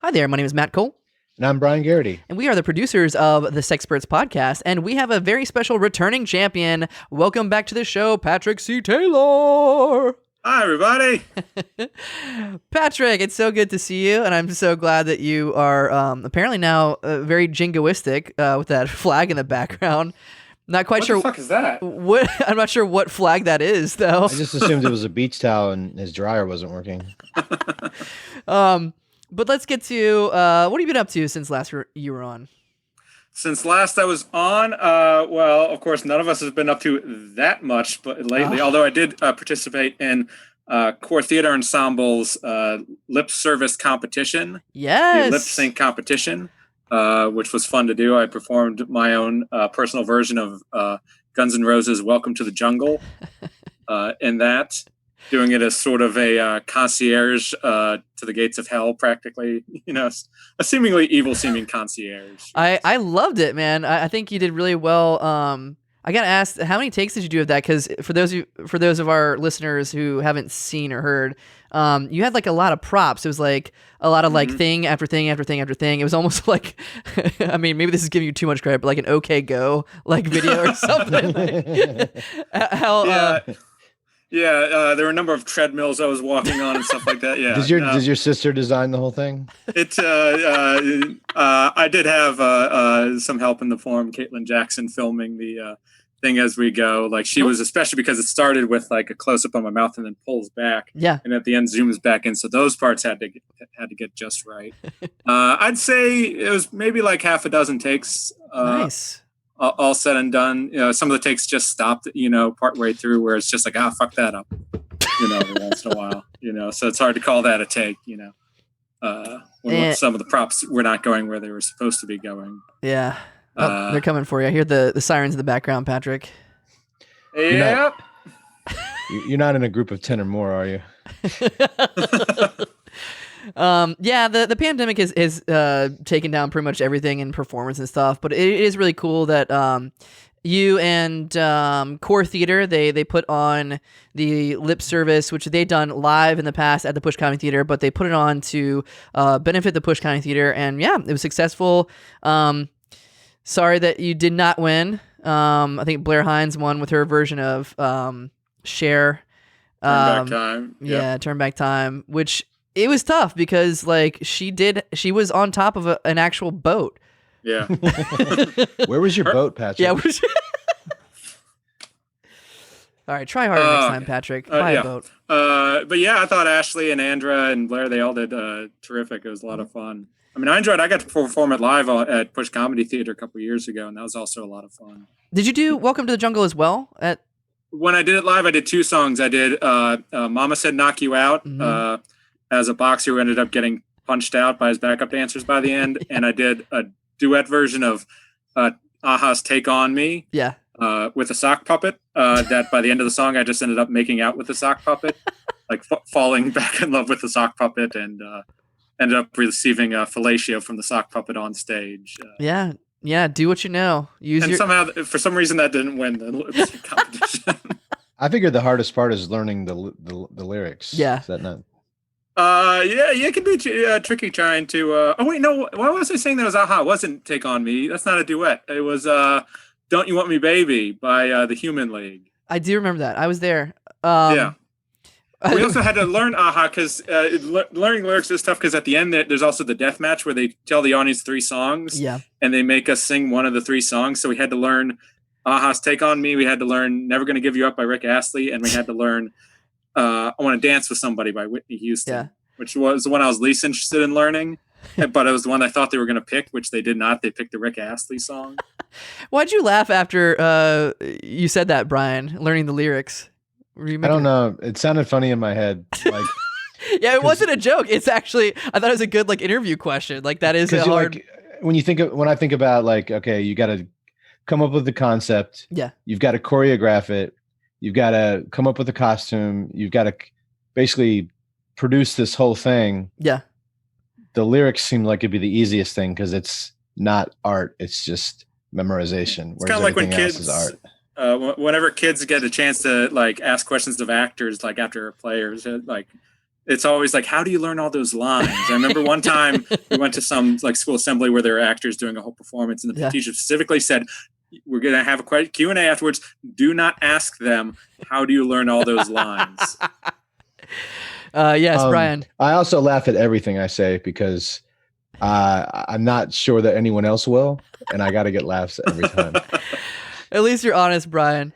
Hi there, my name is Matt Cole. And I'm Brian Garrity. And we are the producers of the Sexperts Podcast, and we have a very special returning champion. Welcome back to the show, Patrick C. Taylor. Hi, everybody. Patrick, it's so good to see you, and I'm so glad that you are apparently now very jingoistic with that flag in the background. Not quite sure. What the fuck is that? I'm not sure what flag that is, though. I just assumed it was a beach towel and his dryer wasn't working. But let's get to what have you been up to since last you were on? Since last I was on, well, of course, none of us has been up to that much, but lately, although I did participate in Core Theatre Ensemble's lip service competition. Yes. Lip sync competition, which was fun to do. I performed my own personal version of Guns N' Roses' Welcome to the Jungle in that. Doing it as sort of a concierge to the gates of hell, practically, a seemingly evil-seeming concierge. I loved it, man. I think you did really well. I got asked, how many takes did you do of that? Because for those of our listeners who haven't seen or heard, you had like a lot of props. It was like a lot of like thing after thing after thing after thing. It was almost like, I mean, maybe this is giving you too much credit, but like an OK Go like video or something. Yeah, there were a number of treadmills I was walking on and stuff like that. Yeah. Did your sister design the whole thing? I did have some help in the form. Caitlin Jackson filming the thing as we go. Like she was, especially because it started with like a close up on my mouth and then pulls back. Yeah. And at the end zooms back in. So those parts had to get just right. I'd say it was maybe like half a dozen takes. Nice. All said and done, some of the takes just stopped, part way through where it's just like, fuck that up, every once in a while, so it's hard to call that a take, when some of the props were not going where they were supposed to be going. Yeah. They're coming for you. I hear the sirens in the background, Patrick. Yep. You're not in a group of 10 or more, are you? Yeah, the pandemic has taken down pretty much everything in performance and stuff, but it is really cool that you and Core Theatre, they put on the lip service, which they'd done live in the past at the Push County Theater, but they put it on to benefit the Push County Theater, and yeah, it was successful. Sorry that you did not win. I think Blair Hines won with her version of Cher. Turn Back Time. Yep. Yeah, Turn Back Time, which... It was tough because like she was on top of an actual boat. Yeah. Where was your boat, Patrick? Yeah. All right, try harder next time, Patrick. Buy a boat. But yeah, I thought Ashley and Andra and Blair, they all did terrific. It was a lot of fun. I mean, I got to perform it live at Push Comedy Theater a couple years ago, and that was also a lot of fun. Did you do Welcome to the Jungle as well? When I did it live, I did two songs. I did Mama Said Knock You Out, as a boxer who ended up getting punched out by his backup dancers by the end. And I did a duet version of Aha's Take On Me with a sock puppet that by the end of the song, I just ended up making out with the sock puppet, like falling back in love with the sock puppet, and ended up receiving fellatio from the sock puppet on stage. Yeah, do what you know. Somehow, for some reason, that didn't win the lip sync competition. I figured the hardest part is learning the lyrics. Yeah. Is that not... Yeah, it can be tricky trying to. Oh wait, no. Why was I saying that was Aha? It wasn't Take On Me. That's not a duet. It was Don't You Want Me, Baby by the Human League. I do remember that. I was there. Yeah. We also had to learn Aha because learning lyrics is tough because at the end there's also the death match where they tell the audience 3 songs. Yeah. And they make us sing one of the 3 songs. So we had to learn Aha's Take On Me. We had to learn Never Gonna Give You Up by Rick Astley, and we had to learn I Want to Dance with Somebody by Whitney Houston, which was the one I was least interested in learning, but it was the one I thought they were going to pick, which they did not. They picked the Rick Astley song. Why'd you laugh after you said that, Brian, learning the lyrics? I don't know. It sounded funny in my head. Like, yeah, it wasn't a joke. It's actually, I thought it was a good like interview question. Like that is a hard... Like, when I think about like, okay, you got to come up with the concept. Yeah. You've got to choreograph it. You've got to come up with a costume. You've got to basically produce this whole thing. Yeah. The lyrics seem like it'd be the easiest thing because it's not art. It's just memorization. It's kind of like when kids, whenever kids get a chance to like ask questions of actors, like after players, like it's always like, how do you learn all those lines? I remember one time we went to some like school assembly where there were actors doing a whole performance, and the teacher specifically said, we're going to have a Q&A afterwards. Do not ask them, how do you learn all those lines? Yes, Brian. I also laugh at everything I say because I'm not sure that anyone else will, and I got to get laughs every time. At least you're honest, Brian.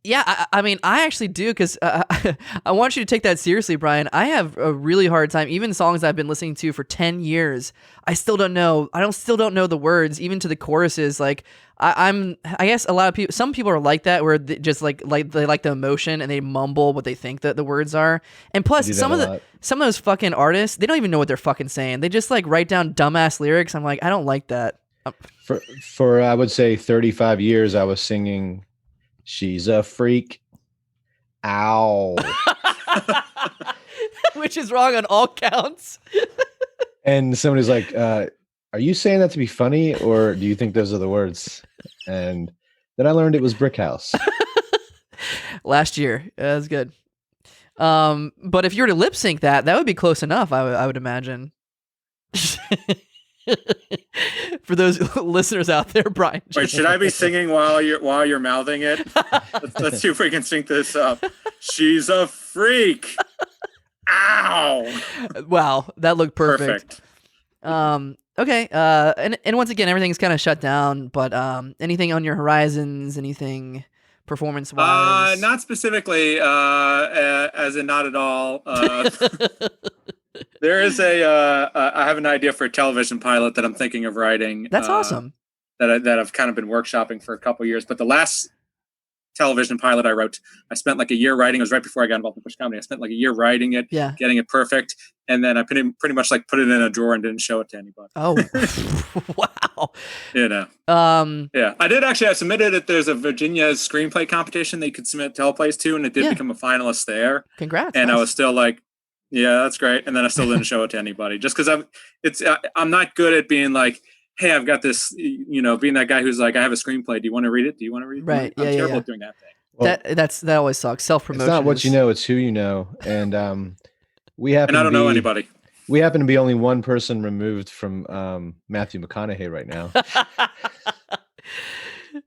Yeah, I mean, I actually do, because I want you to take that seriously, Brian. I have a really hard time, even songs I've been listening to for 10 years. I still don't know the words, even to the choruses. Like, I guess a lot of people, some people are like that, where they just like they like the emotion and they mumble what they think that the words are. And plus, some of those fucking artists, they don't even know what they're fucking saying. They just like write down dumbass lyrics. I'm like, I don't like that. For I would say 35 years, I was singing, "She's a freak." Ow. Which is wrong on all counts. And somebody's like, are you saying that to be funny, or do you think those are the words? And then I learned it was Brick House. Last year. That was good. But if you were to lip sync that would be close enough, I would imagine. For those listeners out there, Brian. Wait, should I be singing while you're mouthing it? Let's see if we can sync this up. She's a freak. Ow. Wow, that looked perfect. Okay. And once again, everything's kind of shut down. But anything on your horizons? Anything performance-wise? Not specifically. As in, not at all. There is I have an idea for a television pilot that I'm thinking of writing. That's awesome. That I've kind of been workshopping for a couple of years. But the last television pilot I wrote, I spent like a year writing. It was right before I got involved in Push Comedy. I spent like a year writing it, getting it perfect. And then I pretty much like put it in a drawer and didn't show it to anybody. Oh, wow. You know. Yeah. I did actually, I submitted it. There's a Virginia screenplay competition that you could submit teleplays to, and it did become a finalist there. Congrats. And nice. I was still like, yeah, that's great. And then I still didn't show it to anybody just because I'm not good at being like, hey, I've got this, being that guy who's like, I have a screenplay. Do you want to read it? Right. I'm terrible at doing that thing. Well, that always sucks. Self-promotion. It's not what you know, it's who you know. And we happen and I don't know anybody. We happen to be only one person removed from Matthew McConaughey right now.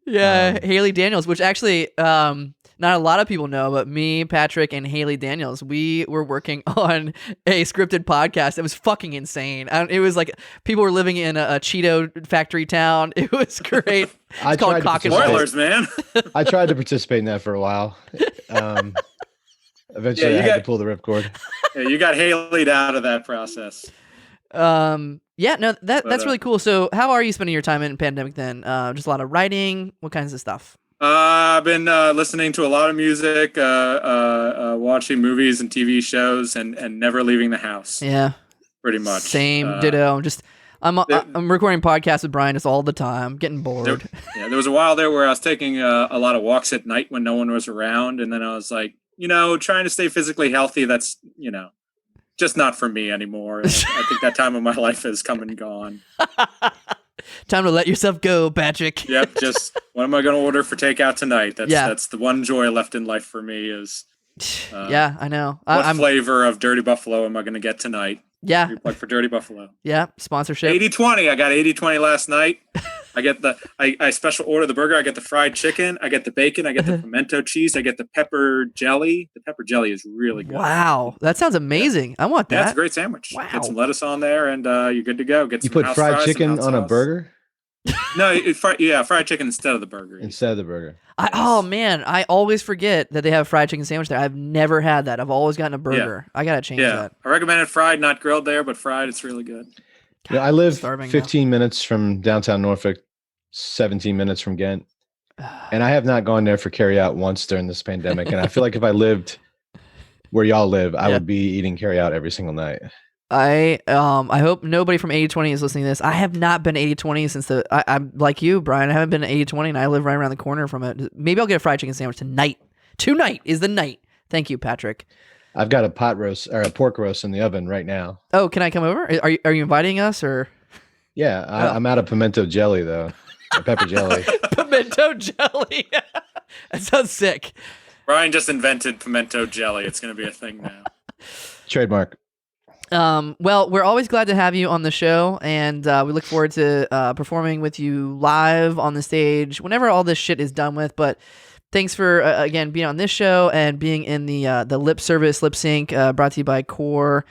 Haley Daniels, which actually not a lot of people know, but me, Patrick, and Haley Daniels, we were working on a scripted podcast. It was fucking insane. It was like people were living in a Cheeto factory town. It was great. It's called Cock and Spoilers, man. I tried to participate in that for a while. Eventually, I had to pull the ripcord. Yeah, you got Haley'd out of that process. That's really cool. So how are you spending your time in pandemic then? Just a lot of writing? What kinds of stuff? I've been listening to a lot of music, watching movies and TV shows, and never leaving the house. Yeah, pretty much. Same, ditto. I'm recording podcasts with Brian just all the time. Getting bored. There was a while there where I was taking a lot of walks at night when no one was around, and then I was like, trying to stay physically healthy. That's just not for me anymore. I think that time of my life has come and gone. Time to let yourself go, Patrick. Yep. Just what am I going to order for takeout tonight? That's the one joy left in life for me is. I know. What flavor of Dirty Buffalo am I going to get tonight? Yeah. Like for Dirty Buffalo. Yeah. Sponsorship. 80/20. I got 80/20 last night. I get I special order the burger. I get the fried chicken. I get the bacon. I get the pimento cheese. I get the pepper jelly. The pepper jelly is really good. Wow. That sounds amazing. I want that. Yeah, it's a great sandwich. Wow. Get some lettuce on there and you're good to go. You put fried chicken on a burger? No, fried chicken instead of the burger. Instead of the burger. Oh man, I always forget that they have a fried chicken sandwich there. I've never had that. I've always gotten a burger. I gotta change that. I recommend it fried, not grilled there, but fried. It's really good. God, I live 15 minutes from downtown Norfolk, 17 minutes from Ghent, and I have not gone there for carry out once during this pandemic. And I feel like if I lived where y'all live, I would be eating carry out every single night. I hope nobody from 80/20 is listening to this. I have not been 80/20 since I'm like you, Brian. I haven't been 80/20, and I live right around the corner from it. Maybe I'll get a fried chicken sandwich tonight. Tonight is the night. Thank you, Patrick. I've got a pot roast or a pork roast in the oven right now. Oh, can I come over? Are you inviting us or? Yeah, I'm out of pimento jelly though. Pepper jelly. Pimento jelly. That sounds sick. Brian just invented pimento jelly. It's going to be a thing now. Trademark. Well, we're always glad to have you on the show, and we look forward to performing with you live on the stage whenever all this shit is done with. But thanks for again being on this show and being in the lip service lip sync brought to you by Core.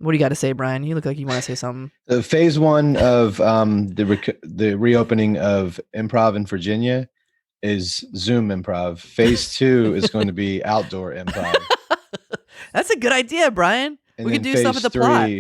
What do you got to say, Brian? You look like you want to say something. Phase 1 of the reopening of improv in Virginia is Zoom improv. Phase 2 is going to be outdoor improv. That's a good idea, Brian. And we can do phase stuff with the plot.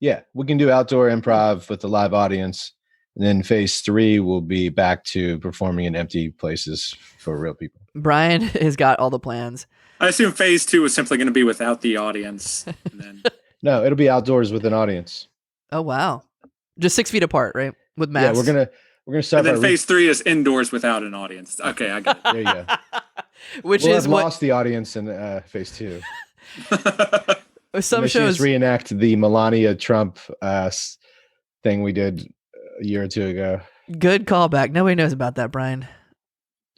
Yeah, we can do outdoor improv with the live audience. And then phase 3 will be back to performing in empty places for real people. Brian has got all the plans. I assume phase 2 is simply going to be without the audience. And then... No, it'll be outdoors with an audience. Oh wow, just 6 feet apart, right? With masks. Yeah, we're gonna start. And then phase 3 is indoors without an audience. Okay, I get it. There you go. Which we'll is have what lost the audience in phase 2. Some shows reenact the Melania Trump thing we did a year or two ago. Good callback. Nobody knows about that, Brian.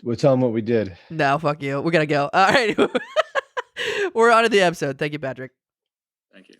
We'll tell them what we did. No, fuck you. We gotta go. All right. We're on to the episode. Thank you, Patrick. Thank you.